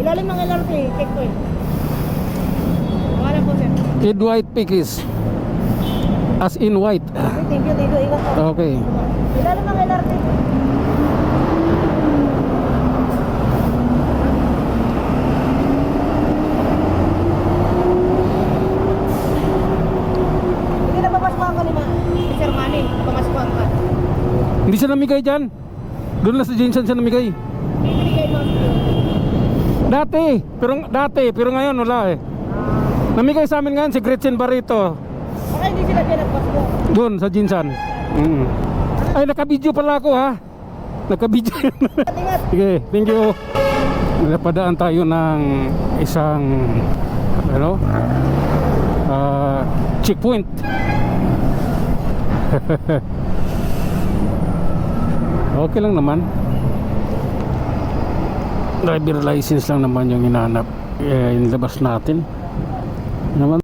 Ilalim ng LRT, checkpoint. Wala po, sir. Kid White Pikis. As in white. Okay, thank you. Ingat po. Okay. Ilalim ng LRT. Hindi na papaspahan ka ni Sir Manny. Papaspahan ka. Hindi siya namigay dyan. Doon lang sa Jensen siya namigay. Bibigay mo. Pero ngayon wala eh. Namigay sa amin ngayon si Gretchen Barreto. Baka hindi sila dyan nagpasko. Doon sa Jinsan. Ay, nakabidyo pala ako ha. Nakabidyo. Ingat. Sige, thank you. Napadaan tayo ng isang checkpoint. Okay lang naman. Driver license lang naman yung hinahanap. Inilabas natin naman.